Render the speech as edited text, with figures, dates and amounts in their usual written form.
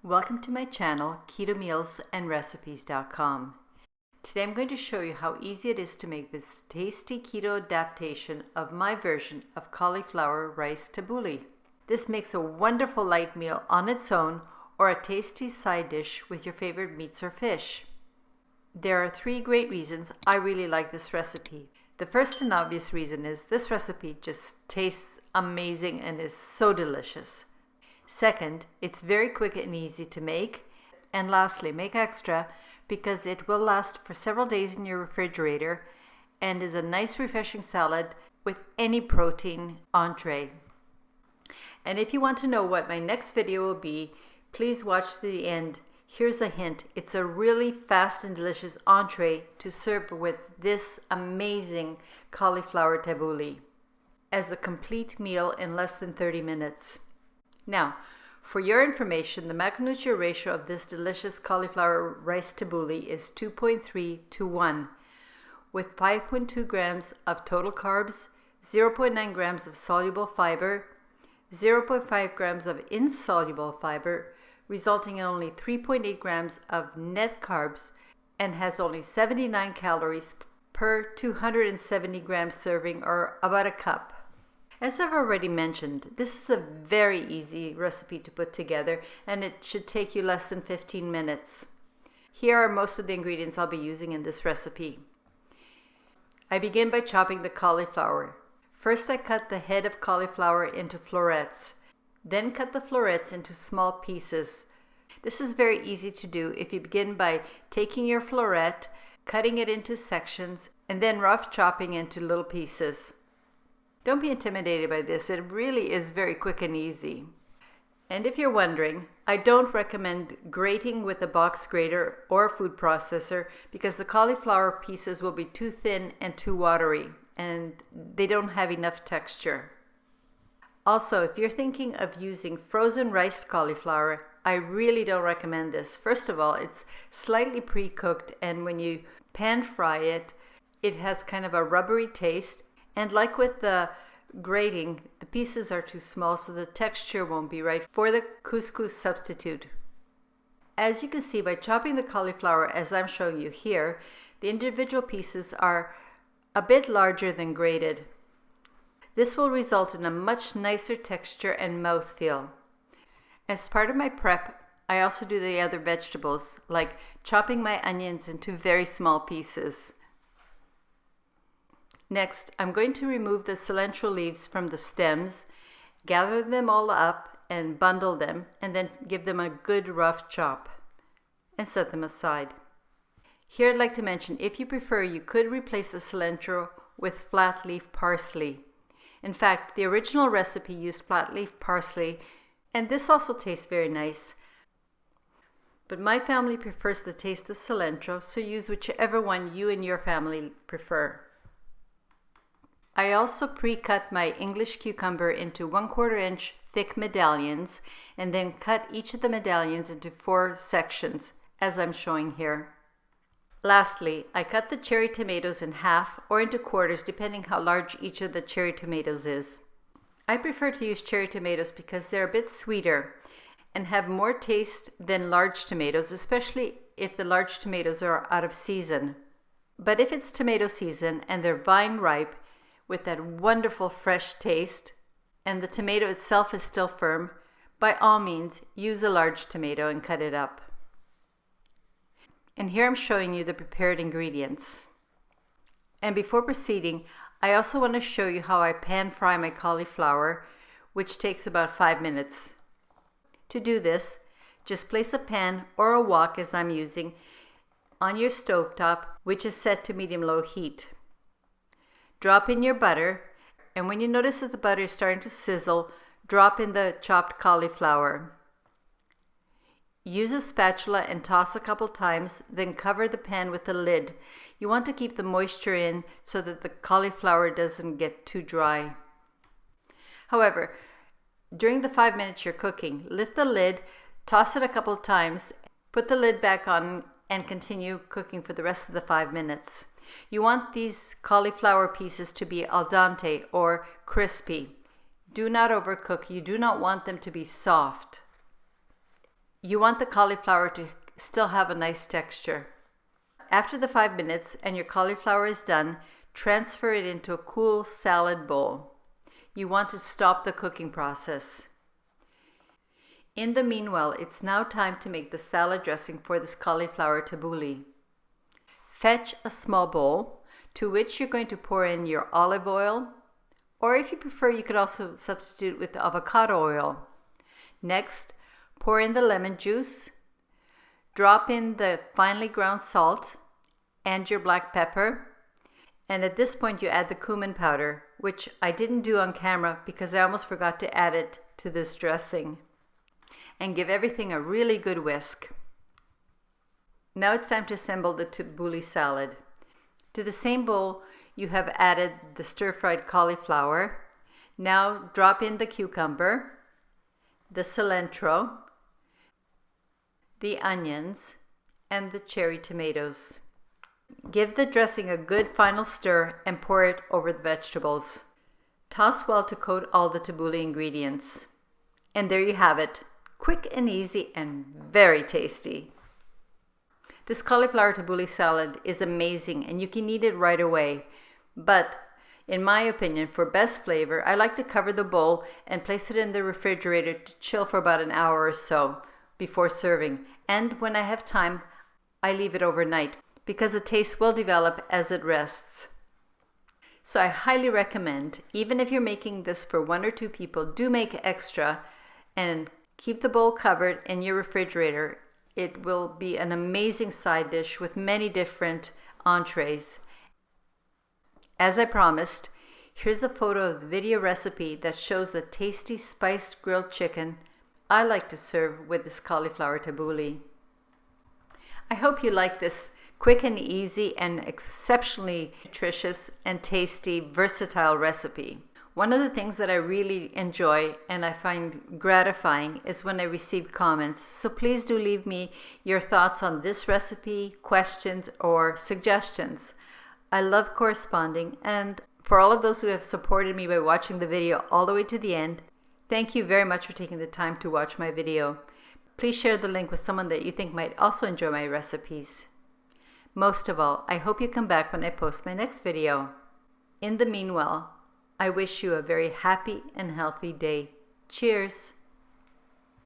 Welcome to my channel, ketomealsandrecipes.com. Today I'm going to show you how easy it is to make this tasty keto adaptation of my version of cauliflower rice tabbouleh. This makes a wonderful light meal on its own or a tasty side dish with your favorite meats or fish. There are 3 great reasons I really like this recipe. The first and obvious reason is this recipe just tastes amazing and is so delicious. Second, it's very quick and easy to make. And lastly, make extra because it will last for several days in your refrigerator and is a nice refreshing salad with any protein entree. And if you want to know what my next video will be, please watch to the end. Here's a hint. It's a really fast and delicious entree to serve with this amazing cauliflower tabbouleh as a complete meal in less than 30 minutes. Now, for your information, the macronutrient ratio of this delicious cauliflower rice tabbouleh is 2.3 to 1, with 5.2 grams of total carbs, 0.9 grams of soluble fiber, 0.5 grams of insoluble fiber, resulting in only 3.8 grams of net carbs, and has only 79 calories per 270 gram serving, or about a cup. As I've already mentioned, this is a very easy recipe to put together, and it should take you less than 15 minutes. Here are most of the ingredients I'll be using in this recipe. I begin by chopping the cauliflower. First, I cut the head of cauliflower into florets, then cut the florets into small pieces. This is very easy to do if you begin by taking your floret, cutting it into sections, and then rough chopping into little pieces. Don't be intimidated by this, it really is very quick and easy. And if you're wondering, I don't recommend grating with a box grater or a food processor because the cauliflower pieces will be too thin and too watery, and they don't have enough texture. Also, if you're thinking of using frozen riced cauliflower, I really don't recommend this. First of all, it's slightly pre-cooked, and when you pan fry it, it has kind of a rubbery taste. And like with the grating, the pieces are too small, so the texture won't be right for the couscous substitute. As you can see, by chopping the cauliflower as I'm showing you here, the individual pieces are a bit larger than grated. This will result in a much nicer texture and mouthfeel. As part of my prep, I also do the other vegetables, like chopping my onions into very small pieces. Next, I'm going to remove the cilantro leaves from the stems, gather them all up and bundle them, and then give them a good rough chop and set them aside. Here I'd like to mention, if you prefer, you could replace the cilantro with flat leaf parsley. In fact, the original recipe used flat leaf parsley, and this also tastes very nice. But my family prefers the taste of cilantro, so use whichever one you and your family prefer. I also pre-cut my English cucumber into 1/4 inch thick medallions and then cut each of the medallions into 4 sections, as I'm showing here. Lastly, I cut the cherry tomatoes in half or into quarters depending how large each of the cherry tomatoes is. I prefer to use cherry tomatoes because they're a bit sweeter and have more taste than large tomatoes, especially if the large tomatoes are out of season. But if it's tomato season and they're vine ripe, with that wonderful fresh taste, and the tomato itself is still firm, by all means use a large tomato and cut it up. And here I'm showing you the prepared ingredients. And before proceeding, I also want to show you how I pan fry my cauliflower, which takes about 5 minutes. To do this, just place a pan or a wok, as I'm using, on your stovetop, which is set to medium-low heat. Drop in your butter, and when you notice that the butter is starting to sizzle, drop in the chopped cauliflower. Use a spatula and toss a couple times, then cover the pan with the lid. You want to keep the moisture in so that the cauliflower doesn't get too dry. However, during the 5 minutes you're cooking, lift the lid, toss it a couple times, put the lid back on, and continue cooking for the rest of the 5 minutes. You want these cauliflower pieces to be al dente or crispy. Do not overcook. You do not want them to be soft. You want the cauliflower to still have a nice texture. After the 5 minutes and your cauliflower is done, transfer it into a cool salad bowl. You want to stop the cooking process. In the meanwhile, it's now time to make the salad dressing for this cauliflower tabbouleh. Fetch a small bowl to which you're going to pour in your olive oil, or if you prefer, you could also substitute with avocado oil. Next, pour in the lemon juice, drop in the finely ground salt and your black pepper, and at this point you add the cumin powder, which I didn't do on camera because I almost forgot to add it to this dressing, and give everything a really good whisk. Now it's time to assemble the tabbouleh salad. To the same bowl you have added the stir-fried cauliflower. Now drop in the cucumber, the cilantro, the onions, and the cherry tomatoes. Give the dressing a good final stir and pour it over the vegetables. Toss well to coat all the tabbouleh ingredients. And there you have it. Quick and easy and very tasty. This cauliflower tabbouleh salad is amazing and you can eat it right away. But in my opinion, for best flavor, I like to cover the bowl and place it in the refrigerator to chill for about an hour or so before serving. And when I have time, I leave it overnight because the taste will develop as it rests. So I highly recommend, even if you're making this for 1 or 2 people, do make extra and keep the bowl covered in your refrigerator. It will be an amazing side dish with many different entrees. As I promised, here's a photo of the video recipe that shows the tasty spiced grilled chicken I like to serve with this cauliflower tabbouleh. I hope you like this quick and easy and exceptionally nutritious and tasty, versatile recipe. One of the things that I really enjoy and I find gratifying is when I receive comments. So please do leave me your thoughts on this recipe, questions, or suggestions. I love corresponding, and for all of those who have supported me by watching the video all the way to the end, thank you very much for taking the time to watch my video. Please share the link with someone that you think might also enjoy my recipes. Most of all, I hope you come back when I post my next video. In the meanwhile, I wish you a very happy and healthy day. Cheers!